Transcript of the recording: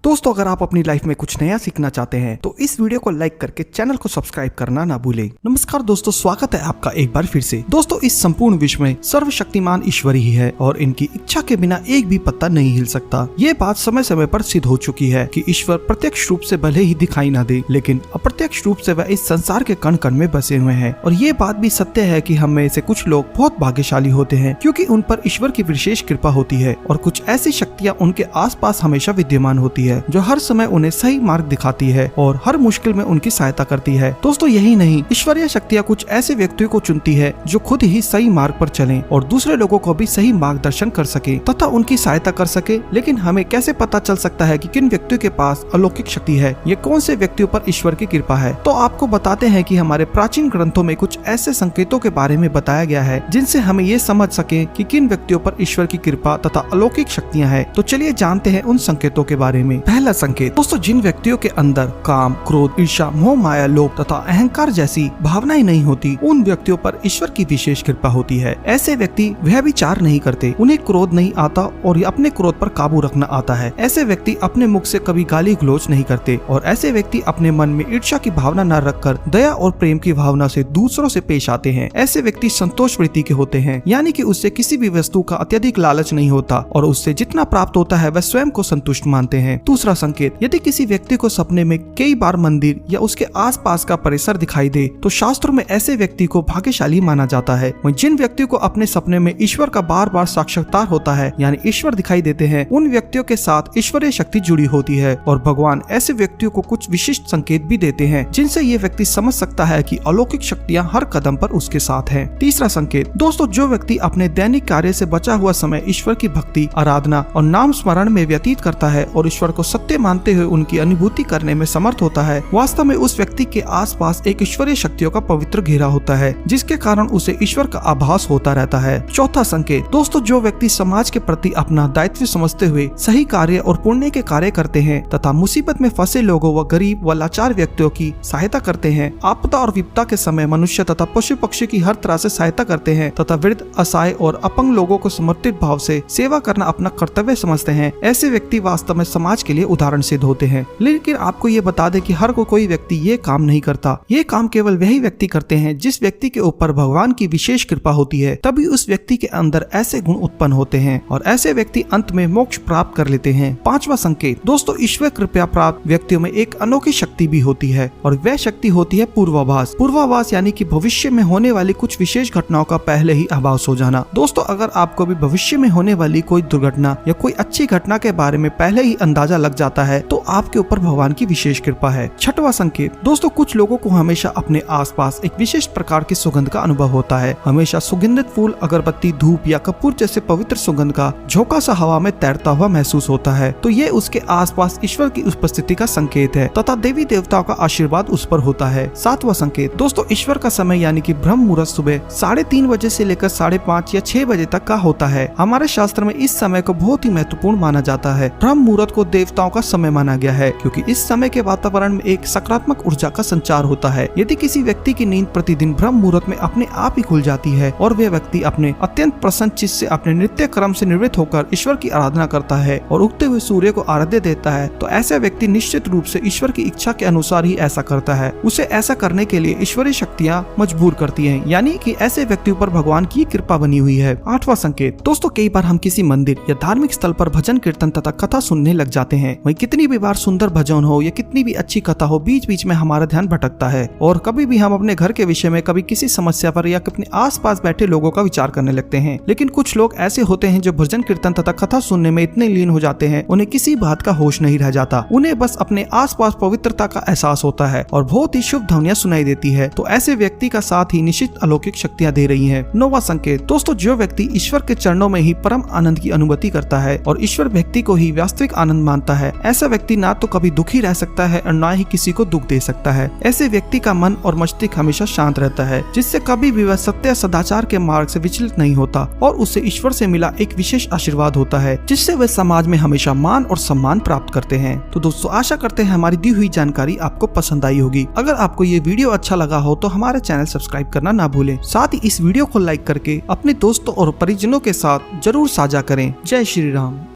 दोस्तों अगर आप अपनी लाइफ में कुछ नया सीखना चाहते हैं तो इस वीडियो को लाइक करके चैनल को सब्सक्राइब करना ना भूलें। नमस्कार दोस्तों, स्वागत है आपका एक बार फिर से। दोस्तों इस संपूर्ण विश्व में सर्वशक्तिमान ईश्वर ही है और इनकी इच्छा के बिना एक भी पत्ता नहीं हिल सकता। ये बात समय समय पर सिद्ध हो चुकी है कि ईश्वर प्रत्यक्ष रूप से भले ही दिखाई ना दे, लेकिन अप्रत्यक्ष रूप से वह इस संसार के कण कण में बसे हुए हैं। और ये बात भी सत्य है कि हम में से कुछ लोग बहुत भाग्यशाली होते हैं क्योंकि उन पर ईश्वर की विशेष कृपा होती है और कुछ ऐसी शक्तियाँ उनके आसपास हमेशा विद्यमान होती है जो हर समय उन्हें सही मार्ग दिखाती है और हर मुश्किल में उनकी सहायता करती है। दोस्तों यही नहीं, ईश्वरीय शक्तियाँ कुछ ऐसे व्यक्तियों को चुनती है जो खुद ही सही मार्ग पर चलें और दूसरे लोगों को भी सही मार्गदर्शन कर सके तथा उनकी सहायता कर सके। लेकिन हमें कैसे पता चल सकता है कि किन व्यक्तियों के पास अलौकिक शक्ति है, ये कौन से व्यक्तियों पर ईश्वर की कृपा है? तो आपको बताते हैं कि हमारे प्राचीन ग्रंथों में कुछ ऐसे संकेतों के बारे में बताया गया है जिनसे हमें ये समझ सके कि किन व्यक्तियों पर ईश्वर की कृपा तथा अलौकिक शक्तियाँ हैं। तो चलिए जानते हैं उन संकेतों के बारे में। पहला संकेत, दोस्तों जिन व्यक्तियों के अंदर काम, क्रोध, ईर्ष्या, मोह, माया, लोभ तथा अहंकार जैसी भावनाएं नहीं होती, उन व्यक्तियों पर ईश्वर की विशेष कृपा होती है। ऐसे व्यक्ति वह विचार नहीं करते, उन्हें क्रोध नहीं आता और अपने क्रोध पर काबू रखना आता है। ऐसे व्यक्ति अपने मुख से कभी गाली गलौज नहीं करते और ऐसे व्यक्ति अपने मन में ईर्ष्या की भावना न रखकर दया और प्रेम की भावना से दूसरों से पेश आते हैं। ऐसे व्यक्ति संतोष वृत्ति के होते हैं, यानी कि उससे किसी भी वस्तु का अत्यधिक लालच नहीं होता और उससे जितना प्राप्त होता है वह स्वयं को संतुष्ट मानते हैं। दूसरा संकेत, यदि किसी व्यक्ति को सपने में कई बार मंदिर या उसके आसपास का परिसर दिखाई दे तो शास्त्रों में ऐसे व्यक्ति को भाग्यशाली माना जाता है। जिन व्यक्तियों को अपने सपने में ईश्वर का बार बार साक्षात्कार होता है, यानी ईश्वर दिखाई देते हैं, उन व्यक्तियों के साथ ईश्वरीय शक्ति जुड़ी होती है और भगवान ऐसे व्यक्तियों को कुछ विशिष्ट संकेत भी देते हैं जिनसे ये व्यक्ति समझ सकता है कि अलौकिक शक्तियाँ हर कदम पर उसके साथ हैं। तीसरा संकेत, दोस्तों जो व्यक्ति अपने दैनिक कार्य से बचा हुआ समय ईश्वर की भक्ति, आराधना और नाम स्मरण में व्यतीत करता है और ईश्वर को सत्य मानते हुए उनकी अनुभूति करने में समर्थ होता है, वास्तव में उस व्यक्ति के आसपास एक ईश्वरीय शक्तियों का पवित्र घेरा होता है जिसके कारण उसे ईश्वर का आभास होता रहता है। चौथा संकेत, दोस्तों जो व्यक्ति समाज के प्रति अपना दायित्व समझते हुए सही कार्य और पुण्य के कार्य करते हैं तथा मुसीबत में फंसे लोगों व गरीब व लाचार व्यक्तियों की सहायता करते हैं, आपदा और विपदा के समय मनुष्य तथा पशु पक्षी की हर तरह से सहायता करते हैं तथा वृद्ध, असहाय और अपंग लोगों को समर्पित भाव से सेवा करना अपना कर्तव्य समझते हैं, ऐसे व्यक्ति वास्तव में समाज के लिए उदाहरण सिद्ध होते हैं। लेकिन आपको ये बता दें कि हर कोई व्यक्ति ये काम नहीं करता। ये काम केवल वही व्यक्ति करते हैं जिस व्यक्ति के ऊपर भगवान की विशेष कृपा होती है, तभी उस व्यक्ति के अंदर ऐसे गुण उत्पन्न होते हैं और ऐसे व्यक्ति अंत में मोक्ष प्राप्त कर लेते हैं। पांचवा संकेत, दोस्तों ईश्वर कृपा प्राप्त व्यक्तियों में एक अनोखी शक्ति भी होती है और वह शक्ति होती है पूर्वाभास। पूर्वाभास यानी कि भविष्य में होने वाली कुछ विशेष घटनाओं का पहले ही आभास हो जाना। दोस्तों अगर आपको भी भविष्य में होने वाली कोई दुर्घटना या कोई अच्छी घटना के बारे में पहले ही अंदाजा लग जाता है तो आपके ऊपर भगवान की विशेष कृपा है। छठवां संकेत, दोस्तों कुछ लोगों को हमेशा अपने आसपास एक विशेष प्रकार की सुगंध का अनुभव होता है। हमेशा सुगंधित फूल, अगरबत्ती, धूप या कपूर जैसे पवित्र सुगंध का झोंका सा हवा में तैरता हुआ महसूस होता है, तो ये उसके आसपास ईश्वर की उपस्थिति का संकेत है तथा देवी देवताओं का आशीर्वाद उस पर होता है। सातवां संकेत, दोस्तों ईश्वर का समय यानी कि ब्रह्म मुहूर्त सुबह 3:30 बजे से लेकर 5:30 या 6 बजे तक का होता है। हमारे शास्त्र में इस समय को बहुत ही महत्वपूर्ण माना जाता है। ब्रह्म मुहूर्त को देवताओं का समय माना गया है क्योंकि इस समय के वातावरण में एक सकारात्मक ऊर्जा का संचार होता है। यदि किसी व्यक्ति की नींद प्रतिदिन ब्रह्म मुहूर्त में अपने आप ही खुल जाती है और वह व्यक्ति अपने अत्यंत प्रसन्न चित्त से अपने नित्य क्रम से निवृत्त होकर ईश्वर की आराधना करता है और उगते हुए सूर्य को आराध्य देता है, तो ऐसा व्यक्ति निश्चित रूप से ईश्वर की इच्छा के अनुसार ही ऐसा करता है। उसे ऐसा करने के लिए ईश्वरीय शक्तियाँ मजबूर करती है, यानी कि ऐसे व्यक्तियों पर भगवान की कृपा बनी हुई है। आठवां संकेत, दोस्तों कई बार हम किसी मंदिर या धार्मिक स्थल पर भजन कीर्तन तथा कथा सुनने लग जाते हैं। वहीं कितनी भी बार सुंदर भजन हो या कितनी भी अच्छी कथा हो, बीच बीच में हमारा ध्यान भटकता है और कभी भी हम अपने घर के विषय में, कभी किसी समस्या पर या अपने आसपास बैठे लोगों का विचार करने लगते हैं। लेकिन कुछ लोग ऐसे होते हैं जो भजन कीर्तन तथा कथा सुनने में इतने लीन हो जाते हैं, उन्हें किसी बात का होश नहीं रह जाता। उन्हें बस अपने आसपास पवित्रता का एहसास होता है और बहुत ही शुभ ध्वनियां सुनाई देती है, तो ऐसे व्यक्ति का साथ ही निश्चित अलौकिक शक्तियां दे रही हैं। नौवां संकेत, दोस्तों जो व्यक्ति ईश्वर के चरणों में ही परम आनंद की अनुभूति करता है और ईश्वर व्यक्ति को ही वास्तविक आनंद मानता है, ऐसा व्यक्ति ना तो कभी दुखी रह सकता है और ना ही किसी को दुख दे सकता है। ऐसे व्यक्ति का मन और मस्तिष्क हमेशा शांत रहता है, जिससे कभी भी वह सत्य सदाचार के मार्ग से विचलित नहीं होता और उसे ईश्वर से मिला एक विशेष आशीर्वाद होता है जिससे वे समाज में हमेशा मान और सम्मान प्राप्त करते हैं। तो दोस्तों आशा करते हैं हमारी दी हुई जानकारी आपको पसंद आई होगी। अगर आपको ये वीडियो अच्छा लगा हो तो हमारे चैनल सब्सक्राइब करना ना भूलें। साथ ही इस वीडियो को लाइक करके अपने दोस्तों और परिजनों के साथ जरूर साझा करें। जय श्री राम।